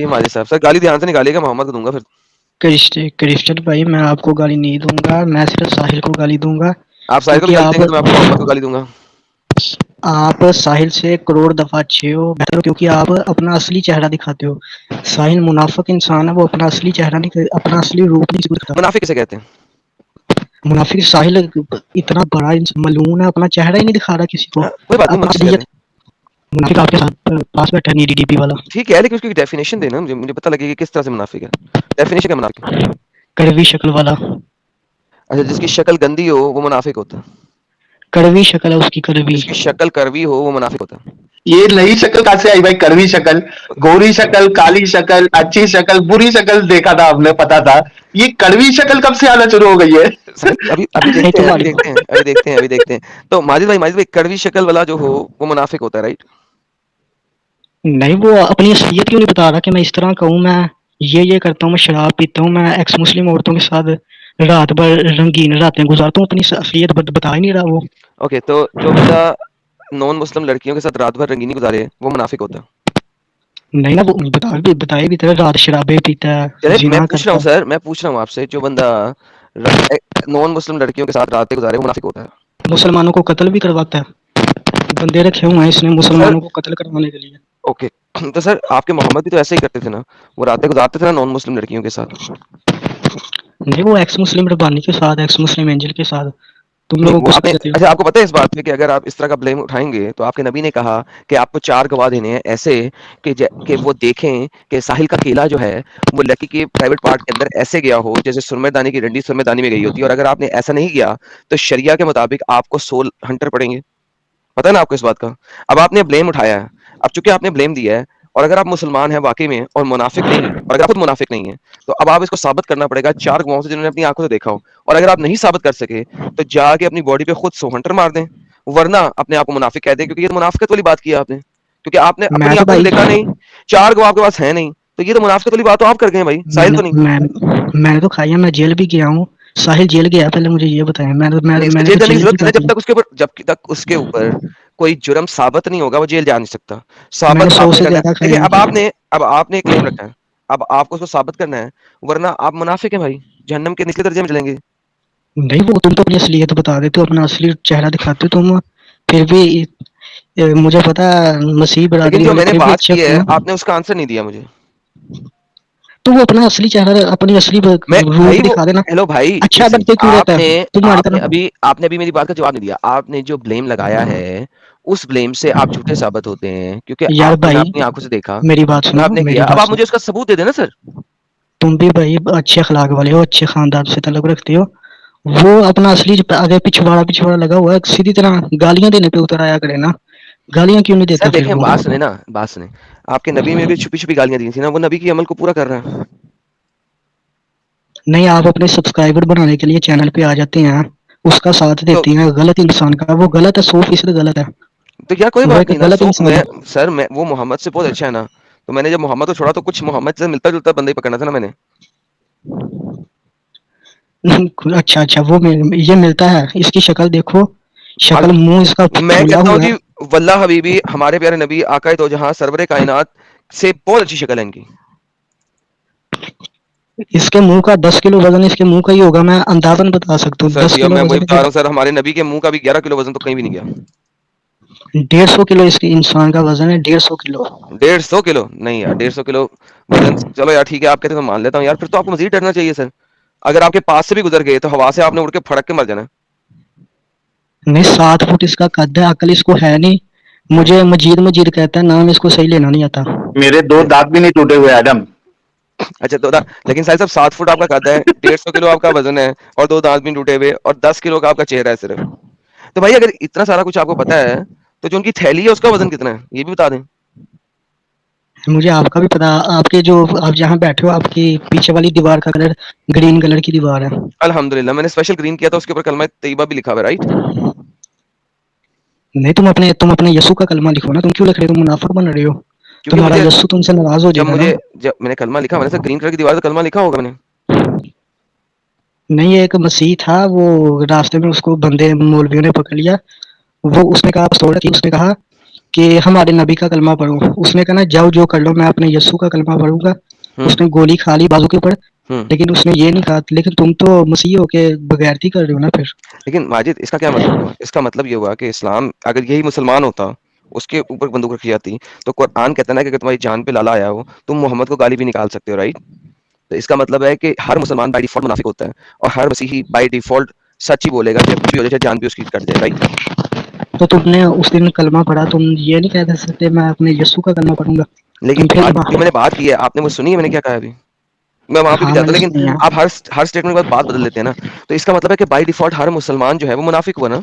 جی ماجد صاحب سر گالی دھیان سے نکالیے گا محمد کو دوں گا پھر. کرسچن بھائی میں آپ کو گالی نہیں دوں گا, میں صرف ساحل کو گالی دوں گا. آپ ساحل کو بھی کیونکہ گالی دیں گے تو میں آپ کو محمد کو گالی دوں گا. آپ ساحل سے کروڑ دفعہ اچھے ہو, بہتر ہو, کیونکہ آپ اپنا اصلی چہرہ دکھاتے ہو. ساحل منافق انسان ہے, وہ اپنا اصلی چہرہ نہیں, اپنا اصلی روپ نہیں دکھاتا. منافق کسے کہتے ہیں؟ منافق ساحل اتنا بڑا ملعون ہے, اپنا چہرہ ہی نہیں دکھا رہا کسی کو. کوئی بات نہیں, منافق کسے کہتے ہیں؟ منافق آپ کے ساتھ پاس بیٹھا ہے ڈی پی والا. ٹھیک ہے لیکن اس کی ڈیفینیشن دینا مجھے پتہ لگے کہ کس طرح سے منافق ہے. ڈیفینیشن کیا منافق؟ کڑوی شکل والا. اچھا جس کی شکل گندی ہو وہ منافق ہوتا ہے. کڑوی شکل ہے اس کی, کڑوی. جس کی شکل کروی ہو وہ منافق ہوتا ہے. یہ نئی شکل کہاں سے آئی بھائی؟ کروی شکل, گوری شکل, کالی شکل, اچھی شکل, بری شکل دیکھا تھا آپ نے, پتا تھا. یہ کڑوی شکل کب سے آنا شروع ہو گئی ہے؟ ابھی دیکھتے ہیں, ابھی دیکھتے ہیں. تو ماجد بھائی کڑوی شکل والا جو ہو وہ منافق ہوتا ہے, رائٹ؟ نہیں, وہ اپنی اصلیت کیوں نہیں بتا رہا کہ میں اس طرح کا ہوں, میں یہ کرتا ہوں, میں شراب پیتا ہوں, میں ایکس مسلم عورتوں کے ساتھ رات بھر رنگین راتیں گزارتا ہوں, اپنی اصلیت بتا ہی نہیں رہا وہ. اوکے, تو جو بندہ نان مسلم لڑکیوں کے ساتھ رات بھر رنگینی گزارے وہ منافق ہوتا ہے. نہیں نا, وہ بتائے بھی تھا, رات شرابے پیتا ہے, چلے میں زنا پوچھ رہا کرتا ہوں ہے. سر, میں پوچھ رہا ہوں آپ سے, جو بندہ نان مسلم لڑکیوں کے ساتھ راتیں گزارے وہ منافق ہوتا ہے. مسلمانوں کو قتل بھی کرواتا ہے, بندے رکھے ہوئے ہیں اس نے سر مسلمانوں کو قتل کروانے کے لیے. اوکے, تو سر آپ کے محمد بھی تو ایسے ہی کرتے تھے نا, وہ راتیں گزارتے تھے نا نان مسلم لڑکیوں کے ساتھ. نہیں, وہ ایکس مسلم ربانی کے ساتھ, ایکس مسلم اینجل کے ساتھ. تم نہیں لوگوں وہ کو آپ سب نے, کہتے اچھا ہو. آپ کو پتہ ہے اس بات پہ کہ اگر آپ اس طرح کا بلیم اٹھائیں گے تو آپ کے نبی نے کہا کہ آپ کو 4 گواہ دینے ہیں ایسے کہ وہ دیکھیں کہ ساحل کا کیلا جو ہے وہ لکی کے پرائیویٹ پارٹ کے اندر ایسے گیا ہو جیسے سرمے دانی کی ڈنڈی سرمے دانی میں گئی ہوتی ہے, اور اگر آپ نے ایسا نہیں کیا تو شریعہ کے مطابق آپ کو سول ہنٹر پڑیں گے. پتہ ہے نا آپ کو اس بات کا؟ اب آپ نے بلیم اٹھایا ہے, اب چونکہ آپ نے بلیم دیا ہے, اور اگر آپ مسلمان ہیں واقعی میں اور منافق نہیں ہیں, اور اگر آپ خود منافق نہیں ہیں, تو اب آپ اس کو ثابت کرنا پڑے گا 4 گواہوں سے جنہوں نے اپنی آنکھوں سے دیکھا ہو. اور اگر آپ نہیں ثابت کر سکے تو جا کے اپنی باڈی پہ خود 100 ہنٹر مار دیں, ورنہ اپنے آپ کو منافق کہہ دیں, کیونکہ یہ تو منافقت والی بات کی آپ نے, کیونکہ آپ نے میں اپنی تو آنکھوں سے بھائی دیکھا نہیں, 4 گواہ آپ کے پاس ہے نہیں, تو یہ تو منافقت والی بات تو آپ کر گئے بھائی, ساحل تو نہیں. میں نے تو کھائی ہے, میں جیل بھی گیا ہوں. ساحل جیل گیا, پہلے مجھے یہ بتایا. نہیں, اس کو میں نے جیل تو جانے کی کی ضرورت نہیں بات ہے جب تک اس کے اوپر کوئی جرم ثابت نہیں ہوگا, وہ جیل جا نہیں سکتا. میں نے ثابت 100 آپ نے سے کرنا زیادہ ہے. کھایا دیکھیں ہے. اب آپ نے ایک کلیم رکھا ہے, اب آپ کو اس کو ثابت کرنا ہے, ورنہ آپ منافق ہیں بھائی, جہنم کے نچلے درجے میں چلیں گے. نہیں, وہ تم تو اپنی اصلیت بتا دیتے ہو, اپنا اصلی چہرہ دکھاتے ہو تم, پھر بھی مجھے پتا مسیح لیکن برادری جو والے میں نے پھر بھی بات اچھے کی ہوتے ہے ہیں. آپ نے اس کا آنسر نہیں دیا مجھے. تو وہ اپنا اصلی چہرہ, اپنی اصلی میں بھائی روپ وہ دکھا دینا. ہیلو بھائی اچھا لسن, بنتے کیوں رہتا ہے تمہاری آپ نے طرح؟ ابھی میری بات کا جواب نہیں دیا. آپ نے جو بلیم لگایا ہے اس بلیم سے آپ جھوٹے ثابت ہوتے ہیں, کیونکہ یار آپ نے بھائی اپنی آنکھوں سے دیکھا میری بات جو سنو, آپ نے میری کیا. اب بات آپ سنو. مجھے اس کا ثبوت دے دیں نا سر. تم بھی بھائی اچھے اخلاق والے ہو, اچھے خاندان سے تعلق رکھتے ہو. وہ اپنا اصلی آگے پچھواڑا لگا ہوا ہے, سیدھی طرح گالیاں دینے پہ اتر آیا کرے نا. گالیاں کیوں نہیں سر دیتا پھر دیکھیں, وہ؟ بات سنیں, آپ کے نبی میں بھی چھپی چھپی گالیاں دی تھی نا, وہ نبی کی عمل کو پورا کر رہا ہے. نہیں, آپ اپنے سبسکرائبر بنانے کے لیے چینل پہ آ جاتے ہیں, اس کا ساتھ تو دیتے ہیں. غلط انسان کا, وہ غلط ہے, 100% غلط ہے. تو کیا کوئی وہ بات ایک نہیں نا, غلط انسان ہے. سر وہ محمد سے بہت اچھا ہے نا, تو میں نے جب محمد کو چھوڑا تو کچھ محمد سے ملتا جلتا بندہ ہی پکڑنا تھا نا میں نے. اچھا, وہ یہ ملتا ہے, اس کی شکل دیکھو, شکل منہ اس کا میں پھولا کہتا ہوں ہوا جی, ہے. واللہ حبیبی ہمارے پیارے نبی آقا دو جہاں سرور کائنات سے بہت اچھی شکل ہے ان کی. اس کے منہ کا 10 کلو وزن اس کے منہ کا ہی ہوگا, میں اندازن بتا سکتا ہوں. سر 10 جی اب کلو میں وہی وزن بتا رہا ہوں سر, ہمارے نبی کے منہ کا بھی 11 کلو وزن تو کہیں بھی نہیں گیا. 150 کلو اس کی انسان کا وزن ہے, 150 کلو. 150 کلو نہیں یار, 150 کلو وزن, چلو یار ٹھیک ہے آپ کہتے ہیں تو مان لیتا ہوں یار, پھر تو آپ کو مزید ڈرنا چاہیے سر. اگر آپ کے پاس سے بھی گزر گئے تو ہوا سے آپ نے اڑ کے پھڑک کے مر جانا. نہیں, 7 فٹ اس کا قد ہے, عقل اس کو ہے نہیں. مجھے مجید کہتا ہے, نام اس کو صحیح لینا نہیں آتا. میرے 2 دانت بھی نہیں ٹوٹے ہوئے ایڈم. اچھا تو لیکن صاحب 7 فٹ آپ کا قد ہے, 150 کلو آپ کا وزن ہے, اور 2 دانت بھی ٹوٹے ہوئے, اور 10 کلو کا آپ کا چہرہ ہے صرف. تو بھائی اگر اتنا سارا کچھ آپ کو پتا ہے تو جو ان کی تھیلی ہے اس کا وزن کتنا ہے یہ بھی بتا دیں. مجھے آپ کا بھی پتا, آپ کے جو آپ جہاں بیٹھے ہو, آپ کی پیچھے والی دیوار کا کلر گرین کلر کی دیوار ہے. الحمدللہ, میں نے اسپیشل گرین کیا تھا, اس کے اوپر کلمہ طیبہ بھی لکھا ہوا ہے, رائٹ. نہیں, تم اپنے یسوع کا کلمہ لکھو نا, تم کیوں لکھ رہے ہو, تم منافق بن رہے ہو. کیونکہ تمہارا مجھے یسوع تم سے ناراض ہو جائے گا نا. جب میں نے کلمہ لکھا, میں نے سر گرین کلر کی دیوار پہ کلمہ لکھا ہوگا میں نے. نہیں, ایک مسیح تھا, وہ راستے میں اس کو بندے مولویوں نے پکڑ لیا. وہ اس نے کہا, اس نے کہا کہ ہمارے نبی کا کلمہ پڑھو. اس نے کہا نا جاؤ جو کر لو میں اپنے یسوع کا کلمہ پڑھوں گا. اس نے گولی کھا لی بازو کے اوپر, لیکن اس نے یہ نہیں کہا لیکن تم تو مسیح ہو کے بغیرتی کر رہے ہو نا. پھر لیکن ماجد اس کا کیا مطلب ہوا؟ اس کا مطلب یہ ہوا کہ اسلام اگر یہی مسلمان ہوتا اس کے اوپر بندوق رکھی جاتی تو قرآن کہتا ہے کہ اگر تمہاری جان پہ لالا آیا ہو تم محمد کو گالی بھی نکال سکتے ہو, رائٹ؟ تو اس کا مطلب ہے کہ ہر مسلمان بائی ڈیفالٹ منافق ہوتا ہے اور ہر مسیحی بائی ڈیفالٹ سچ ہی بولے گا چاہے کچھ بھی ہو جائے, چاہے جان بھی اس کی کٹ جائے, رائٹ؟ تو تم نے اس دن کلمہ پڑھا, تم یہ نہیں کہہ سکتے میں اپنے یسوع کا کلمہ پڑھوں گا؟ لیکن تم پھر بات جو میں نے بات کی ہے آپ نے وہ سنی ہے میں نے کیا کہا ابھی؟ میں وہاں پہ بھی ہاں میں جاتا نے ہوں لیکن سنی ہے. آپ ہر اسٹیٹمنٹ کے بعد بات بدل دیتے ہیں نا. تو اس کا مطلب ہے کہ بائی ڈیفالٹ ہر مسلمان جو ہے وہ منافق ہوا نا.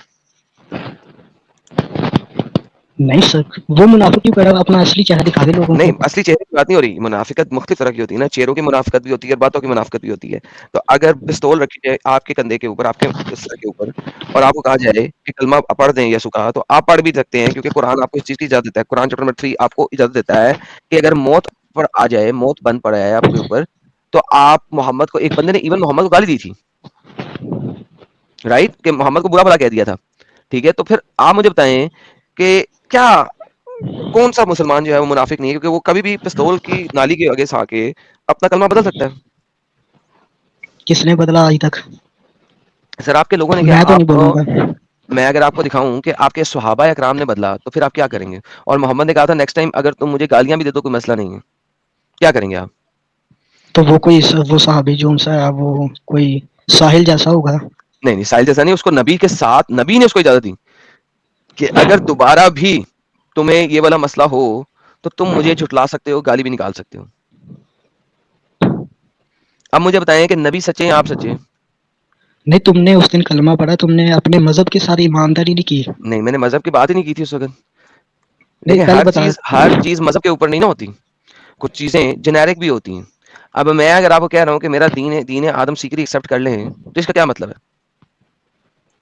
نہیں سر, وہ منافق کیوں کر رہا ہے؟ اپنا اصلی چہرہ دکھا دے لوگوں نہیں, کو. اصلی چہرے کی بات نہیں ہو رہی. منافقت مختلف طرح کی ہوتی ہے نا, چہروں کی منافقت بھی ہوتی ہے اور باتوں کی منافقت بھی ہوتی ہے. تو اگر پستول رکھی جائے آپ کے کندھے کے اوپر, آپ کے سر کے اوپر, اور آپ کو کہا جائے کہ کلمہ پڑھ دیں یسوع کا, تو آپ پڑھ بھی سکتے ہیں کیونکہ قرآن آپ کو اس چیز کی اجازت دیتا ہے. قرآن چیپٹر نمبر 3 آپ کو اجازت دیتا ہے کہ اگر موت پر آ جائے, موت بن پڑا ہے آپ کے اوپر, تو آپ محمد کو, ایک بندے نے ایون محمد کو گالی دی تھی, رائٹ, کہ محمد کو برا بھلا کہہ دیا تھا, ٹھیک ہے؟ تو پھر آپ مجھے بتائیں کہ کیا کون سا مسلمان جو ہے وہ منافق نہیں ہے, کیونکہ وہ کبھی بھی پستول کی نالی کے آگے سا کے اپنا کلمہ بدل سکتا ہے. کس نے بدلا آج تک؟ سر آپ کے لوگوں نے کیا, میں تو نہیں آپ بولوں گا. میں اگر آپ کو دکھاؤں کہ آپ کے صحابہ اکرام نے بدلا تو پھر آپ کیا کریں گے؟ اور محمد نے کہا تھا نیکسٹ ٹائم اگر تم مجھے گالیاں بھی دے دو کوئی مسئلہ نہیں ہے, کیا کریں گے آپ؟ تو وہ کوئی وہ صحابی جو سا ہے وہ کوئی ساحل جیسا ہوگا. نہیں نہیں, ساحل جیسا نہیں, اس کو نبی کے ساتھ نبی نے اس کو اجازت دی کہ اگر دوبارہ بھی تمہیں یہ والا مسئلہ ہو تو تم مجھے جھٹلا سکتے ہو, گالی بھی نکال سکتے ہو. اب مجھے بتائیں کہ نبی سچے ہیں آپ سچے ہیں؟ نہیں, تم نے اس دن کلمہ پڑھا, تم نے اپنے مذہب کے ساتھ ایمانداری نہیں کی. نہیں, میں نے مذہب کی بات ہی نہیں کی تھی اس وقت. نہیں دیکھیں پہلے بتایا. ہر چیز مذہب کے اوپر نہیں نہ ہوتی, کچھ چیزیں جنیرک بھی ہوتی ہیں. اب میں اگر آپ کو کہہ رہا ہوں کہ میرا دین آدم سیکری ایکسیپٹ کر لیں تو اس کا کیا مطلب ہے؟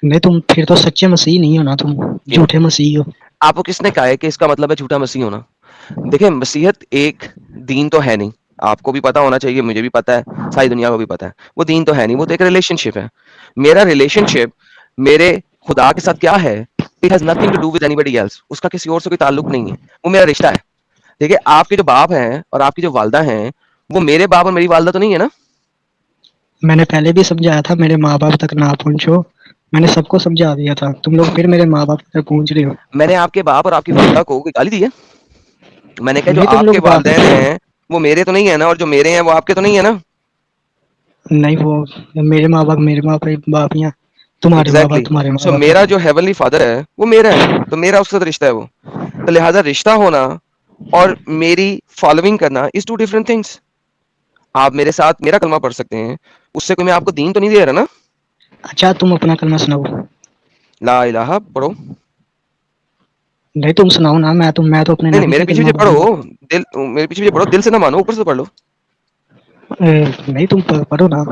نہیں, تم پھر تو سچے مسیح نہیں ہو نا, تم کیوں؟ جھوٹے مسیح ہو. آپ کو کس نے کہا ہے کہ اس کا مطلب ہے جھوٹا مسیح ہونا؟ دیکھیں مسیحت ایک دین تو ہے نہیں, آپ کو بھی پتا ہونا چاہیے, مجھے بھی پتا ہے, ساری دنیا کو بھی پتا ہے, وہ دین تو ہے نہیں, وہ تو ایک ریلیشن شپ ہے. میرا ریلیشن شپ میرے خدا کے ساتھ کیا ہے؟ It has nothing to do with anybody else. اس کا کسی اور سے کوئی تعلق نہیں ہے, وہ میرا رشتہ ہے. ٹھیک ہے, آپ کے جو باپ ہیں اور آپ کی جو والدہ ہیں وہ میرے باپ اور میری والدہ تو نہیں ہے نا. میں نے پہلے بھی سمجھایا تھا میرے ماں باپ تک نہ پہنچو, میں نے سب کو سمجھا دیا تھا, تم لوگ پھر میرے ماں باپ تک پہنچ رہے ہو. میں نے آپ کے باپ اور آپ کی والدہ کو کوئی گالی دی ہے؟ میں نے کہا جو نہیں تم آپ کے لوگ والدین ہیں وہ میرے تو نہیں ہے نا, اور جو میرے ہیں وہ آپ کے تو نہیں ہے نا. نہیں, وہ میرے ماں باپ باپ ہیں, تمہارے ماں ایگزیکٹلی. باپ تمہارے ماں سو باپ میرا ہیں. جو ہیونلی فادر ہے وہ میرا ہے, تو میرا اس کے ساتھ رشتہ ہے وہ. تو لہٰذا رشتہ ہونا اور میری فالوئنگ کرنا از ٹو ڈفرنٹ تھنگس. آپ میرے ساتھ میرا کلمہ پڑھ سکتے ہیں, اس سے کوئی میں آپ کو دین تو نہیں دے رہا نا. اچھا تم اپنا کلمہ سناؤ. لا الہ پڑھو. نہیں تم سناؤ نا, میں تو اپنے نہیں نہیں, نبی میرے کا پیچھے کلمہ پیچھے پڑھوں گا. پڑھو, میرے پیچھے پیچھے پڑھو, دل سے نہ مانو, اوپر سے پڑھ لو. نہیں تم پڑھو نا.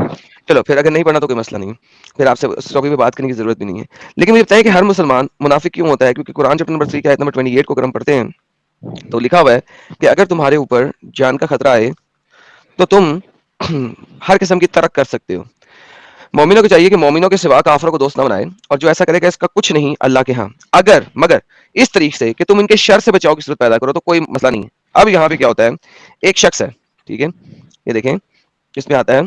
چلو پھر اگر نہیں پڑھنا تو کوئی مسئلہ نہیں ہے, پھر آپ سے اس ٹاپک پہ بات کرنے کی ضرورت بھی نہیں ہے. لیکن مجھے بتائیں کہ ہر مسلمان منافق کیوں ہوتا ہے؟ کیونکہ قرآن چیپٹر نمبر 3 کی آیت نمبر 28 کو اگر ہم پڑھتے ہیں تو لکھا ہوا ہے کہ اگر تمہارے اوپر جان کا خطرہ آئے تو تم ہر قسم کی ترک کر سکتے ہو. مومنوں کو چاہیے کہ مومنوں کے سوا کافروں کو دوست نہ بنائے, اور جو ایسا کرے گا اس کا کچھ نہیں اللہ کے ہاں, مگر اس طریقے سے کہ تم ان کے شر سے بچاؤ کی صورت پیدا کرو تو کوئی مسئلہ نہیں ہے. اب یہاں پہ کیا ہوتا ہے, ایک شخص ہے, ٹھیک ہے, یہ دیکھیں کس میں آتا ہے,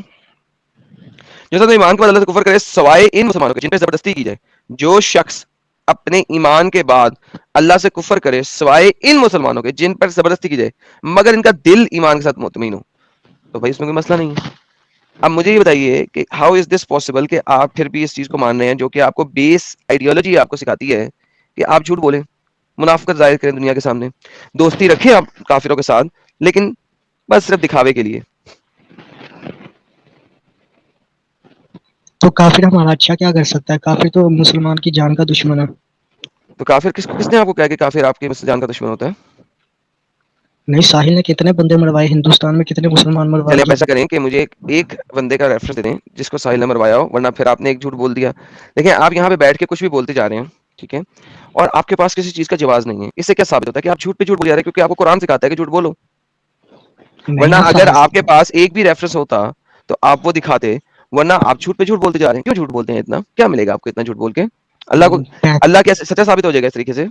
جو سب ایمان کے بعد اللہ سے کفر کرے سوائے ان مسلمانوں کے جن پہ زبردستی کی جائے. جو شخص اپنے ایمان کے بعد اللہ سے کفر کرے سوائے ان مسلمانوں کے جن پر زبردستی کی جائے مگر ان کا دل ایمان کے ساتھ مطمئن ہو, تو بھائی اس میں کوئی مسئلہ نہیں ہے. اب مجھے یہ بتائیے کہ ہاؤ از دس پاسبل کہ آپ پھر بھی اس چیز کو مان رہے ہیں جو کہ آپ کو بیس آئیڈیالوجی آپ کو سکھاتی ہے کہ آپ جھوٹ بولیں, منافقت ظاہر کریں دنیا کے سامنے, دوستی رکھیں آپ کافروں کے ساتھ لیکن بس صرف دکھاوے کے لیے. تو کافر ہمارا اچھا کیا کر سکتا ہے؟ کافر تو مسلمان کی جان کا دشمن ہے. تو کافر کس نے آپ کو کہا کہ کافر آپ کے جان کا دشمن ہوتا ہے؟ نہیں, ساحل نے کتنے بندے مروائے, ہندوستان میں کتنے مسلمان مروا چلے آپ دیے. ایسا کریں کہ مجھے ایک بندے کا ریفرنس دے دیں جس کو ساحل نے مروایا ہو, ورنہ پھر آپ نے ایک جھوٹ بول دیا. دیکھیں آپ یہاں پہ بیٹھ کے کچھ بھی بولتے جا رہے ہیں, ٹھیک ہے, اور آپ کے پاس کسی چیز کا جواز نہیں ہے. اس سے کیا ثابت ہوتا ہے کہ آپ جھوٹ پہ جھوٹ بول جا رہے ہیں, کیونکہ آپ کو قرآن سکھاتا ہے کہ جھوٹ بولو. نہیں ورنہ نا اگر ساحل. آپ کے پاس ایک بھی ریفرنس ہوتا تو آپ وہ دکھاتے, ورنہ آپ جھوٹ پہ جھوٹ بولتے جا رہے ہیں. کیوں جھوٹ بولتے ہیں اتنا؟ کیا ملے گا آپ کو اتنا جھوٹ بول کے؟ اللہ کو, اللہ کیا سچا ثابت ہو جائے گا اس طریقے سے؟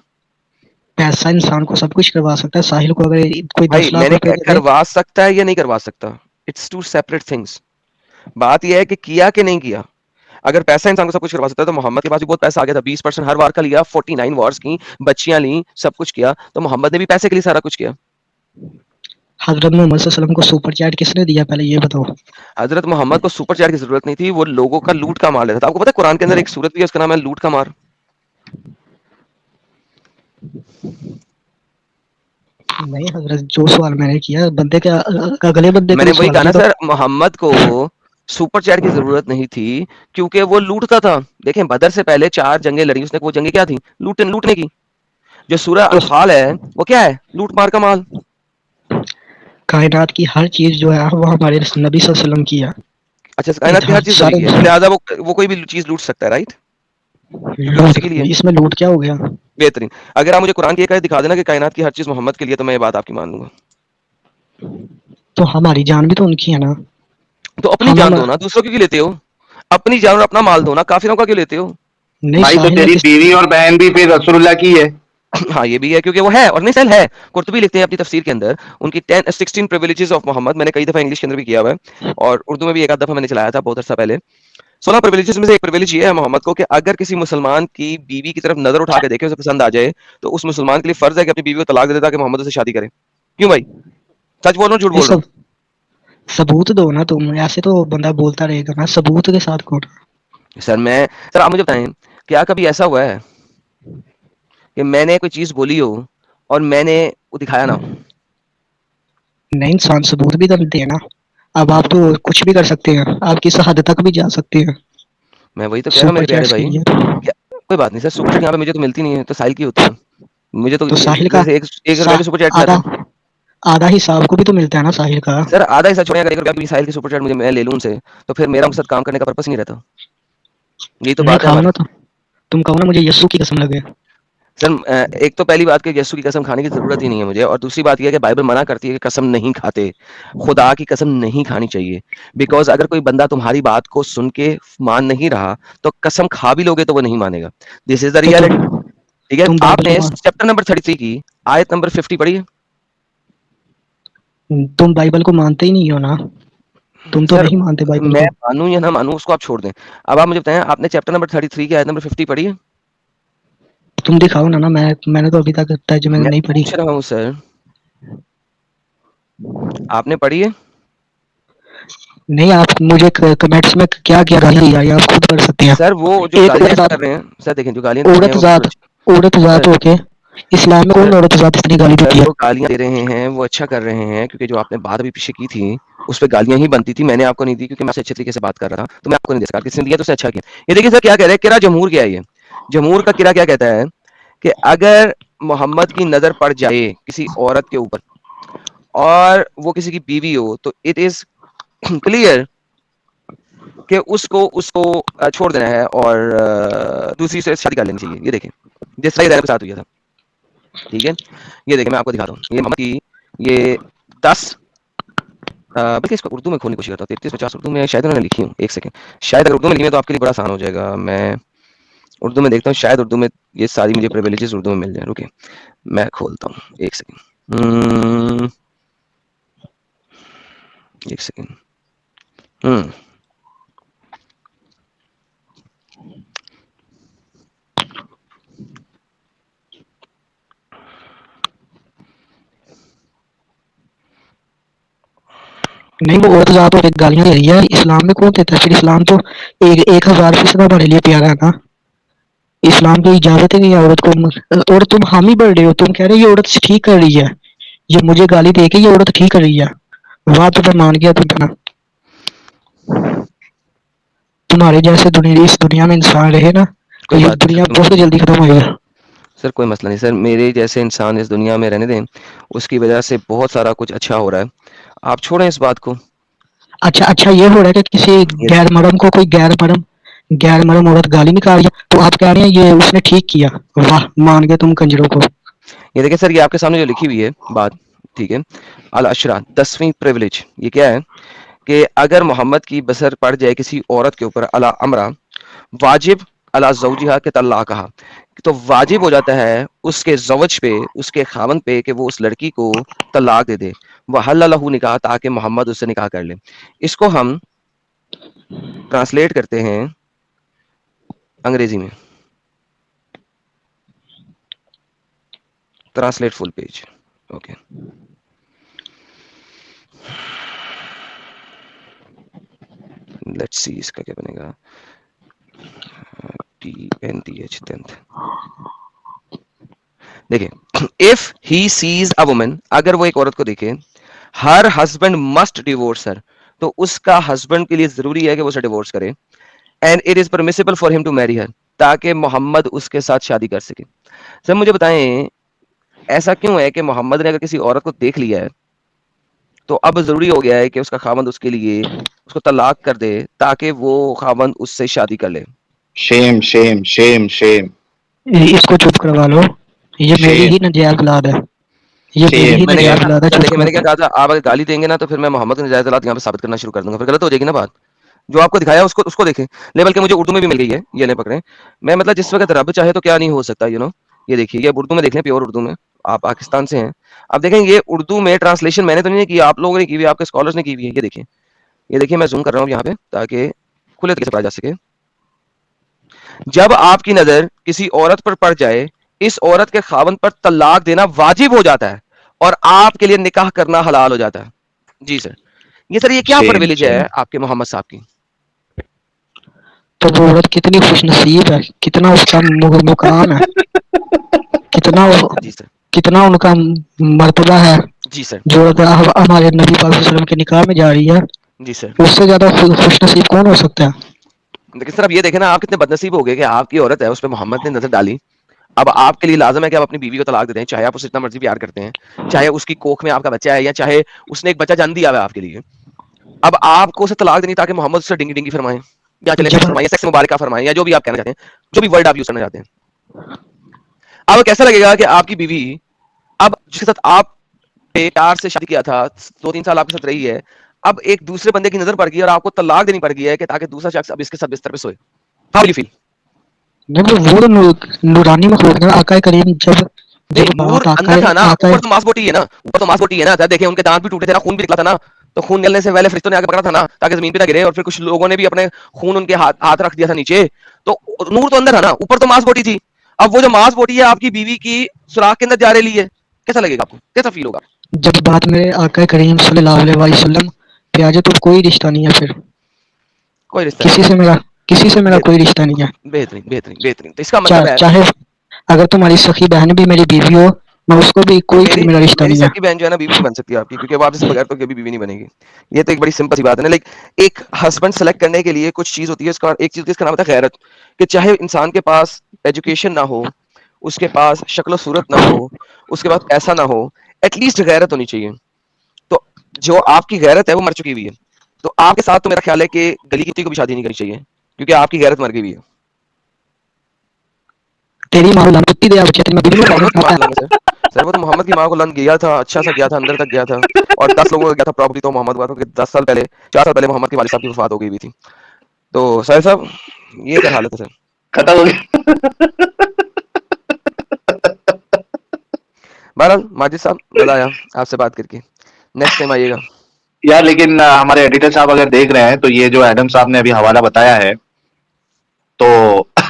پیسہ انسان کو سب کچھ کروا سکتا ہے. ساحل کو اگر کوئی 10 بھائی میں لاکھ نے روپے دے دے, کروا سکتا ہے یا نہیں کروا سکتا, اٹس ٹو سیپریٹ تھنگس. بات یہ ہے کہ کیا کہ نہیں کیا. اگر پیسہ انسان کو سب کچھ کروا سکتا ہے تو محمد کے پاس بھی بہت پیسہ آ گیا تھا, 20% ہر وار کا لیا, 49 وارز کی, بچیاں لیں, سب کچھ کیا, تو محمد نے بھی پیسے کے لیے سارا کچھ کیا. حضرت محمد صلی اللہ علیہ وسلم کو سپر چیٹ کس نے دیا پہلے یہ بتاؤ. حضرت محمد کو سپر چیٹ کی ضرورت نہیں تھی, وہ لوگوں کا لوٹ کا مار لیتا تھا. آپ کو پتا ہے قرآن کے اندر ایک سورت بھی ہے, اس کا نام ہے لوٹ کا مار. نہیں حضرت, جو سوال میں نے کیا بندے کے اگلے بندے کا میں نے بھی وہی سوال کہا نا کیا. سر, محمد کو سپر چیٹ کی ضرورت نہیں تھی کیونکہ وہ لوٹتا تھا. دیکھیں بدر سے پہلے 4 جنگیں لڑی اس نے, وہ جنگیں کیا تھیں, لوٹنے کی. جو سورہ تو انفال ہے وہ کیا ہے, لوٹ مار کا مال. کائنات کی ہر چیز جو ہے وہ ہمارے نبی صلی اللہ علیہ وسلم کی ہے. اچھا, کائنات کی ہر چیز نبی سارے کی ہے, تو لہٰذا وہ کوئی بھی چیز لوٹ سکتا ہے, رائٹ, کیونکہ وہ لوٹ, اسی کے لیے ہے. اس میں لوٹ کیا ہو گیا. بہترین. اگر آپ مجھے قرآن کی ایک آیت دکھا دینا کہ کائنات کی ہر چیز محمد کے لیے, تو میں یہ بات آپ کی مان لوں گا. تو ہماری جان بھی تو ان کی ہے نا. تو اپنی ہم جان دو نا, دوسروں کی کیوں لیتے ہو. اپنی جان اور اپنا مال دو نا, کافروں کا کیوں لیتے ہو. نہیں, بھائی تو ساحل نے تیری کس. بیوی اور بہن بھی پھر رسول اللہ کی ہے. ہاں یہ بھی ہے, کیونکہ وہ ہے اور نہیں سیل ہے. قرطبی لکھتے ہیں اپنی تفسیر کے اندر, ان کی 16 پریویلیجز آف محمد, میں نے کئی دفعہ انگلش کے اندر بھی کیا ہوا ہے اور اردو میں بھی ایک آدھ دفعہ میں نے چلایا تھا بہت عرصہ پہلے. 16 پریویلیجز میں سے ایک پریویلیج یہ ہے محمد کو کہ اگر کسی مسلمان کی بیوی کی طرف نظر اٹھا کے دیکھے, اسے پسند آ جائے, تو اس مسلمان کے لیے فرض ہے کہ اپنی بیوی کو طلاق دے دے تاکہ محمد سے شادی کرے. کیوں بھائی, سچ بول رہا ہوں جھوٹ یہ بول رہا سب ہوں. ثبوت دو نا تم, ایسے تو بندہ بولتا رہے گا نا, ثبوت کے ساتھ کون. سر آپ مجھے بتائیں, کیا کبھی ایسا ہوا ہے کہ میں نے کوئی چیز بولی ہو اور میں نے وہ دکھایا نہ ہو. نہیں, انسان ثبوت بھی کرتے ہیں نا. اب آپ تو کچھ بھی کر سکتے ہیں, آپ کس حد تک بھی جا سکتے ہیں. میں وہی تو کہہ رہا ہوں سپر میرے پیارے چیٹس کے بھائی, لیے کوئی بات نہیں سر, سپر چیٹ یہاں پہ مجھے تو ملتی نہیں ہے, تو ساحل کی ہوتی ہے. مجھے تو ساحل کا جیسے 1 روپے کی سپر چیٹ بھی آتا آدھا ہے. آدھا حساب کو بھی تو ملتا ہے نا ساحل کا. سر آدھا حصہ چھوڑیں, اگر 1 روپے کی ساحل کی سپر چیٹ میں لے لوں ان سے, تو پھر میرا مقصد کام کرنے کا پرپس نہیں رہتا. یہی تو نہیں بات ہے کھاؤ ہماری. نا, تو تم کہو نا مجھے یسوع کی قسم لگے. سر ایک تو پہلی بات کہ یسوع کی قسم کھانے کی ضرورت ہی نہیں ہے مجھے, اور دوسری بات یہ ہے کہ بائبل منع کرتی ہے کہ قسم نہیں کھاتے, خدا کی قسم نہیں کھانی چاہیے. بیکاز اگر کوئی بندہ تمہاری بات کو سن کے مان نہیں رہا, تو قسم کھا بھی لوگے تو وہ نہیں مانے گا. دس از دا تو ریالٹی. ٹھیک ہے, تم آپ بائبل نے کو چیپٹر نمبر 33 کی آیت نمبر 50 پڑھی ہے. تم بائبل کو مانتے ہی نہیں ہو نا, تم تو سر نہیں مانتے بائبل میں کو. مانوں یا نہ مانوں اس کو آپ چھوڑ دیں. اب آپ مجھے بتائیں, آپ نے چیپٹر نمبر 33 کی آیت نمبر 50 پڑھی ہے. تم دکھاؤ نا, میں نے تو ابھی تک ترجمے میں نہیں پڑھی. پوچھ رہا ہوں سر, آپ نے پڑھی ہے. نہیں, آپ مجھے کمنٹس میں کیا کیا گالی آئی آپ خود کر سکتے ہیں. سر وہ جو ایک گالیاں عورت کر رہے ہیں, سر دیکھیں جو گالیاں دے رہے ہیں عورت وہ بالکل ذات اچھی. عورت سر ذات ہو کے اسلام میں سر کون عورت ذات اتنی گالی سر دیتی ہے. جو گالیاں دے رہے ہیں وہ اچھا کر رہے ہیں, کیونکہ جو آپ نے بات ابھی پیچھے کی تھی اس پہ گالیاں ہی بنتی تھی. میں نے آپ کو نہیں دی کیونکہ میں اچھے طریقے سے بات کر رہا تھا, تو میں آپ کو نہیں دے سکتا. کسی نے دیا تو اسے اچھا کیا. یہ دیکھیے سر کیا کہہ رہے ہیں, کرا جمہور کیا ہے, یہ جمہور کا کرا کیا کہتا ہے کہ اگر محمد کی نظر پڑ جائے کسی عورت کے اوپر اور وہ کسی کی بیوی ہو, تو اٹ از کلیئر کہ اس کو چھوڑ دینا ہے اور دوسری سے شادی کر لینی چاہیے. یہ دیکھیں جس طرح کے ساتھ ہوا تھا. ٹھیک ہے, یہ دیکھیں میں آپ کو دکھاتا ہوں, یہ محمد کی یہ 10 بلکہ اس کو اردو میں کھولنے کی کوشش کرتا ہوں. 33-50 اردو میں شاید انہوں نے لکھی ہوں. ایک سیکنڈ, شاید اگر اردو میں لکھی ہے تو آپ کے لیے بڑا آسان ہو جائے گا. میں اردو میں دیکھتا ہوں, شاید اردو میں یہ ساری مجھے پریویلیجز اردو میں مل جائیں. رکے میں کھولتا ہوں, ایک سیکنڈ. ایک سیکنڈ. نہیں, وہ عورت ذات ہو کے گالیاں دے رہی ہے. اسلام میں کون دیتا ہے پھر؟ اسلام تو 1000% ہمارے لیے پیارا ہے نا. اسلام کی اجازت ہے کہ عورت کو, اور تم حامی بڑھ رہے ہو, تم کہہ رہے ہو یہ عورت ٹھیک کر رہی ہے, یہ مجھے گالی دے کے یہ عورت ٹھیک کر رہی ہے. واہ, تو میں مان گیا تم. تمہارے جیسے اس دنیا میں انسان رہے نا, تو کوئی یہ بات نہیں سر, دنیا کوئی بہت مسئلہ نہیں جلدی ختم ہوئے گا. سر, کوئی مسئلہ نہیں سر. میرے جیسے انسان اس دنیا میں رہنے دیں, اس کی وجہ سے بہت سارا کچھ اچھا ہو رہا ہے. آپ چھوڑیں اس بات کو. اچھا یہ ہو رہا ہے کہ کسی یس. غیر مرم کو کوئی غیر مرم عورت گالی نکال رہی ہے, تو آپ کہہ رہے ہیں یہ اس نے ٹھیک کیا. واہ, مان گئے تم کنجروں کو. یہ دیکھیں سر, یہ آپ کے سامنے جو لکھی ہوئی ہے بات, ٹھیک ہے, الاشرا 10ویں پریویلیج, یہ کیا ہے کہ اگر محمد کی بسر پڑ جائے کسی عورت کے اوپر, علی امرا واجب علی زوجہا کے طلاق کہا تو واجب ہو جاتا ہے اس کے زوج پہ، اس کے خاوند پہ کہ وہ اس لڑکی کو طلاق دے دے. وحل لہ نکاح، تاکہ محمد اس سے نکاح کر لے. اس کو ہم ٹرانسلیٹ کرتے ہیں انگریزی میں. Translate full page. Okay. Let's see اس کا کیا بنے گا. TNTH 10th. دیکھیں if he sees a woman، اگر وہ ایک عورت کو دیکھے، her husband must divorce her، تو اس کا ہسبینڈ کے لیے ضروری ہے کہ وہ اسے ڈیورس کرے. and it is permissible for him to marry her، تاکہ محمد اس کے ساتھ شادی کر سکے. سر مجھے بتائیں ایسا کیوں ہے کہ محمد نے اگر کسی عورت کو دیکھ لیا ہے تو اب ضروری ہو گیا ہے کہ اس کا خاوند اس کے لیے اس کو طلاق کر دے تاکہ وہ خاوند اس سے شادی کر لے. شیم شیم شیم شیم اس کو چپ کروا لو، یہ میری ہی نجائز اولاد ہے، یہ میری ہی میں نے نجائز اولاد ہے. سر چپ دیکھیں میں نے کیا کرو. کہا تھا، آپ اگر گالی دیں گے نا تو پھر میں محمد کے نجائز اولاد یہاں پہ ثابت کرنا شروع کر دوں گا، پھر غلط ہو جائے گی نا بات. جو آپ کو دکھایا اس کو دیکھیں. لیبل کے مجھے اردو میں بھی مل گئی ہے، یہ لیں پکڑیں. میں مطلب جس وقت رب چاہے تو کیا نہیں ہو سکتا، یو نو. یہ دیکھیے یہ اردو میں دیکھ لیں، پیور اردو میں. آپ پاکستان سے ہیں، اب دیکھیں یہ اردو میں ٹرانسلیشن میں نے تو نہیں کی، آپ لوگوں نے کی ہوئی، آپ کے اسکالرز نے کی ہوئی ہے. یہ دیکھیں میں زوم کر رہا ہوں یہاں پہ تاکہ کھلے طریقے سے پڑھا جا سکے. جب آپ کی نظر کسی عورت پر پڑ جائے، اس عورت کے خاوند پر طلاق دینا واجب ہو جاتا ہے اور آپ کے لیے نکاح کرنا حلال ہو جاتا ہے. جی سر. یہ سر یہ کیا شیم پرویلیج شیم ہے آپ کے محمد صاحب کی؟ تو وہ عورت کتنی خوش نصیب ہے، کتنا اس کا مقام ہے، کتنا جی سر. کتنا ان کا مرتبہ ہے. جی سر. جو ہمارے نبی پاک صلی اللہ علیہ وسلم کے نکاح میں جا رہی ہے، جی سر. اس سے زیادہ خوش نصیب کون ہو سکتا ہے؟ لیکن سر اب یہ دیکھیں نا، آپ کتنے بد نصیب ہو گئے کہ آپ کی عورت ہے، اس پہ محمد نے نظر ڈالی. اب آپ کے لیے لازم ہے کہ آپ اپنی بیوی کو طلاق دے دیں، چاہے آپ اسے جتنا مرضی پیار کرتے ہیں، چاہے اس کی کوکھ میں آپ کا بچہ ہے یا چاہے اس نے ایک بچہ جان دیا ہوا ہے آپ کے لیے. اب آپ کو اسے طلاق دینی تاکہ محمد اسے ڈنگی ڈنگی فرمائیں یا چلے سیکس جب فرمائیں یا سیکس مبارکہ فرمائیں یا جو بھی آپ کہنا چاہتے ہیں، جو بھی ورڈ آپ یوز کرنا چاہتے ہیں. اب کیسا لگے گا کہ آپ کی بیوی اب جس کے ساتھ آپ نے پیار سے شادی کیا تھا، 2-3 سال آپ کے ساتھ رہی ہے، اب ایک دوسرے بندے کی نظر پڑ گئی اور آپ کو طلاق دینی پڑ گئی ہے کہ تاکہ دوسرا شخص اب اس کے ساتھ بستر پہ سوئے. How do you feel? نہیں وہ نورانی مخلوق ہے. آقا کریم جب نہیں نور بات اندر تھا نا، آقا اوپر تو ماس بوٹی ہے نا، اوپر تو ماس بوٹی ہے نا. دیکھیں ان کے دانت بھی ٹوٹے تھے نا، خون بھی نکلا تھا نا، تو خون نکلنے سے پہلے فرشتوں نے آ کے پکڑا تھا نا تاکہ زمین پہ نہ گرے، اور پھر کچھ لوگوں نے بھی اپنے خون ان کے ہاتھ رکھ دیا تھا نیچے. تو نور تو اندر تھا نا، اوپر تو ماس بوٹی تھی. اب وہ جو ماس بوٹی ہے آپ کی بیوی کی سوراخ کے اندر جا رہی ہے، کیسا لگے گا آپ کو، کیسا فیل ہوگا؟ جب بات میرے آقا کریم صلی اللہ علیہ وسلم پہ آ جائے تو کوئی رشتہ نہیں ہے، پھر کوئی رشتہ کسی نہیں سے میرا ہے. کوئی رشتہ نہیں ہے. بہترین بہترین بہترین. تو اس کا مطلب ہے چاہے اگر تمہاری سخی بہن بھی میری بیوی ہو، میں اس کو بھی کوئی پھر میرا رشتہ میری نہیں ہے. سکی بہن جو ہے نا بیوی نہیں بن سکتی آپ کی، کیونکہ وہ آپ سے بغیر تو کبھی بیوی نہیں بنے گی. یہ تو ایک بڑی سمپل سی بات ہے نا. ایک ہسبینڈ سلیکٹ کرنے کے لیے کچھ چیز ہوتی ہے، اس کا ایک چیز ہوتی ہے، اس کا نام ہوتا ہے غیرت. کہ چاہے انسان کے پاس ایجوکیشن نہ ہو، اس کے پاس شکل و صورت نہ ہو، اس کے پاس پیسہ نہ ہو، ایٹ لیسٹ غیرت ہونی چاہیے. تو جو آپ کی غیرت ہے وہ مر چکی ہوئی ہے. تو آپ کے ساتھ تو میرا خیال ہے کہ گلی کتی کو بھی شادی نہیں کرنی چاہیے، کیونکہ آپ کی غیرت مر گئی ہوئی ہے. تیری ماں لان کتی دیا بچے میں بیوی محمد کی کو ماں کو لانا سر وہ تو محمد کی ماں کو لان گیا تھا، اچھا سا گیا تھا، اندر تک گیا تھا، اور 10 لوگوں کا گیا تھا پراپرٹی. تو محمد ہوا تھا کہ 10 سال پہلے 4 سال پہلے محمد کے والد صاحب کی وفات ہو گئی ہوئی تھی. تو ساحل صاحب یہ سر حالت ہے سر. ختم ہو گیا. بہرحال ماجد صاحب مزہ آیا آپ سے بات کر کے، نیکسٹ ٹائم آئیے گا. یار لیکن ہمارے ایڈیٹر صاحب اگر دیکھ رہے ہیں تو یہ جو ایڈم صاحب نے ابھی حوالہ بتایا ہے تو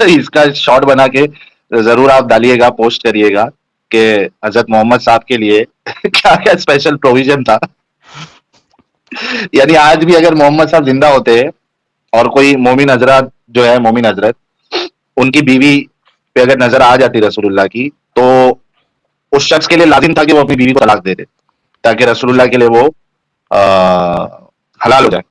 اس کا شارٹ بنا کے ضرور آپ ڈالیے گا، پوسٹ کریے گا کہ حضرت محمد صاحب کے لیے کیا کیا اسپیشل پروویژن تھا. یعنی آج بھی اگر محمد صاحب زندہ ہوتے اور کوئی مومن حضرات جو ہے، مومن حضرت ان کی بیوی پہ اگر نظر آ جاتی رسول اللہ کی، تو اس شخص کے لیے لازم تھا کہ وہ اپنی بیوی کو طلاق دے دے تاکہ رسول اللہ کے لیے وہ حلال ہو جائے.